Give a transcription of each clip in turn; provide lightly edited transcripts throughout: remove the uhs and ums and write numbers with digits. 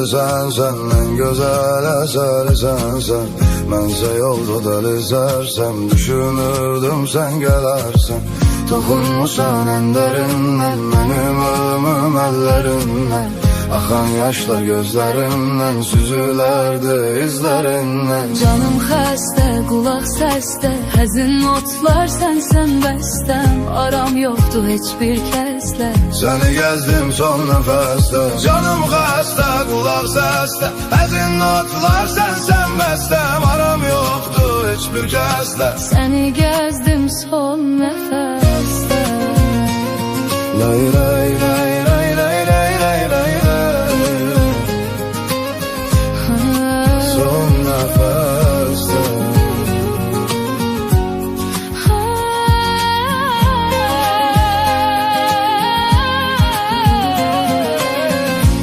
sen en güzel eseri sen. Mənsə yolda deli sərsəm, düşünürdüm sen gelersen. Toxunmusan en derinden, benim ölümüm ellerinden. Axan yaşlar gözlərimdən, süzülərdi izlərindən. Canım xəstə, qulaq səsdə, həzin notlar sənsən bəstəm. Aram yoxdur heç bir kəslə, səni gəzdim son nəfəsdə. Canım xəstə, qulaq səsdə, həzin notlar sənsən bəstəm. Aram yoxdur heç bir kəslə, səni gəzdim son nəfəsdə. Lay lay lay lay lay lay lay lay. Son nəfəsdə.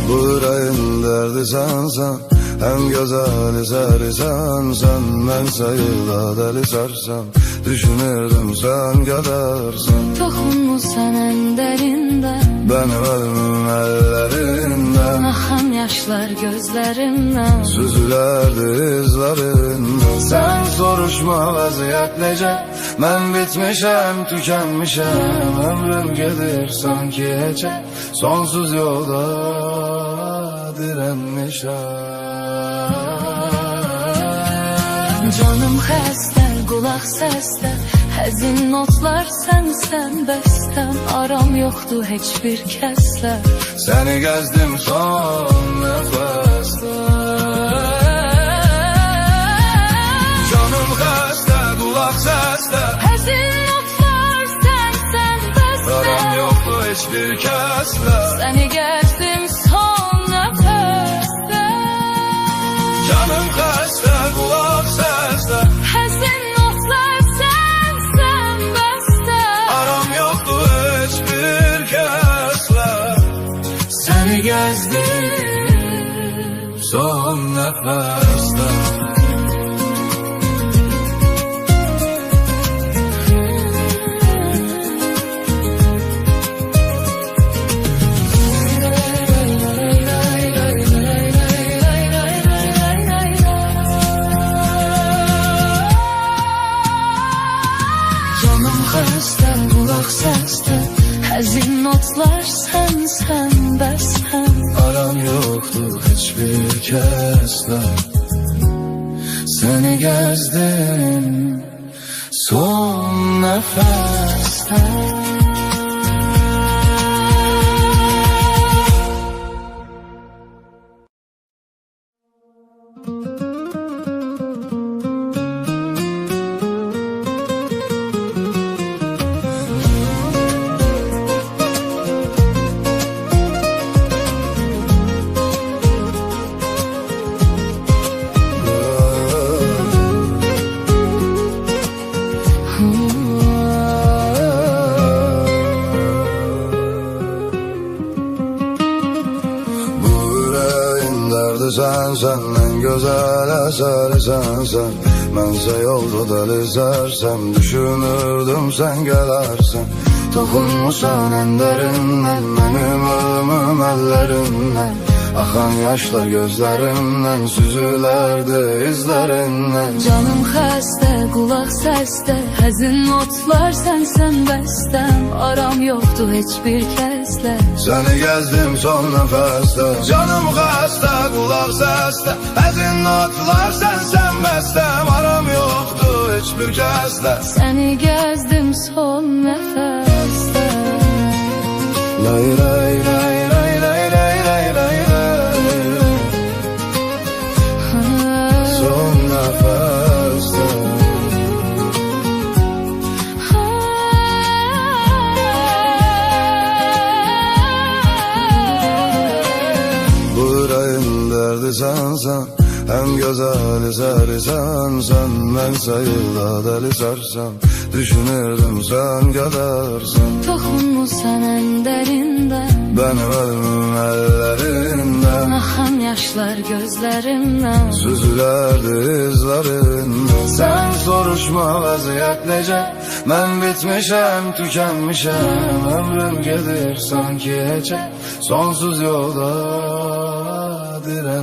Bu ürəyin dərdi sənsən, həm gözəl əsəri sənsən. Mən sayıda dəli sərsəm, düşünürdüm sən gedərsən. Toxunmusan en derinden, Benim ölümüm ellerinden. axan yaşlar gözlərimdən. Süzülərdi izlərindən. Sen soruşma vəziyyət necə, mən bitmişəm, tükənmişəm. Ömrüm gedir sanki heçə, sonsuz yolda direnmişəm. Canım xəstə, qulaq səsdə, həzin notlar sənsən bəstəm. Aram yoxdur heç bir kəslə, Səni gəzdim son nəfəsdə. Canım xəstə, qulaq səsdə, həzin notlar sənsən bəstəm. aram yoxdur heç bir kəslə. Səni gəzdim son nəfəsdə. Canım xəstə, qulaq səsdə, Həzin notlar sənsən bəstəm. aram yoxdur heç bir kəslə. Səni gəzdim son nəfəsdə. Canım xəstə, qulaq səsdə, həzin notlar sənsən bəstəm. Aram yoxdur heç bir kəslə. Səni gəzdim son nəfəsdə. Sen en güzel eseri sen. Mənsə yolda deli sərsəm, düşünürdüm sen gelersen. Toxunmusan en derinden, benim ölümüm ellerinden. Axan yaşlar gözlərimdən, süzülərdi izlərindən. Canım xəstə, qulaq səsdə, həzin notlar sənsən bəstəm. Aram yoxdur heç bir kəslə, Səni gəzdim son nəfəsdə. Canım xəstə, qulaq səsdə, həzin notlar sənsən bəstəm. Aram yoxdur heç bir kəslə, səni gəzdim son nəfəsdə. Lay lay lay lay lay lay lay lay lay. Son nəfəsdə. Bu ürəyin dərdi sənsən, həm gözəl əsəri sənsən. Mən sayıda dəli sərsəm, düşünürdüm sen gedərsən. Toxunmusan en derindən, Benim ölümüm ellerinden. axan yaşlar gözlərimdən. Süzülərdi izlərindən. Sen soruşma vəziyyət necə, mən bitmişəm, tükənmişəm. Ömrüm gedir sanki heçə, sonsuz yolda direnmişəm.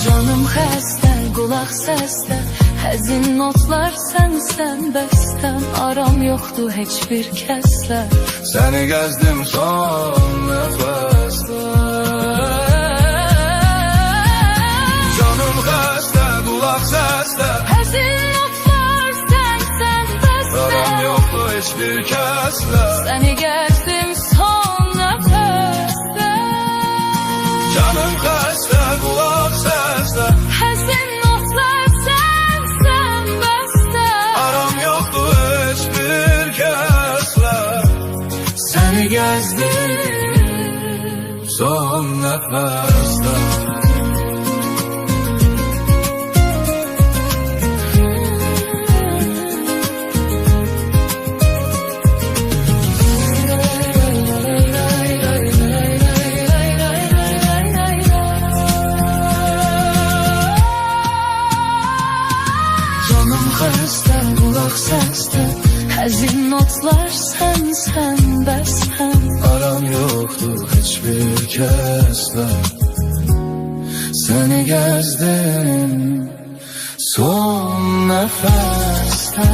Canım xəstə, qulaq səsdə, həzin notlar sənsən bəstəm. Aram yoxdur heç bir kəslə. Səni gəzdim son nəfəsdə. Canım xəstə, qulaq səsdə, Həzin notlar sənsən bəstəm. aram yoxdur heç bir kəslə. Səni gəzdim son nəfəsdə. Canım xəstə, qulaq səsdə, Həzin notlar sənsən bəstəm. aram yoxdur heç bir kəslə. Səni gəzdim son nəfəsdə. Canım xəstə, qulaq səsdə, həzin notlar sənsən bəstəm. Aram yoxdur heç bir kəslə. Səni gəzdim son nəfəsdə.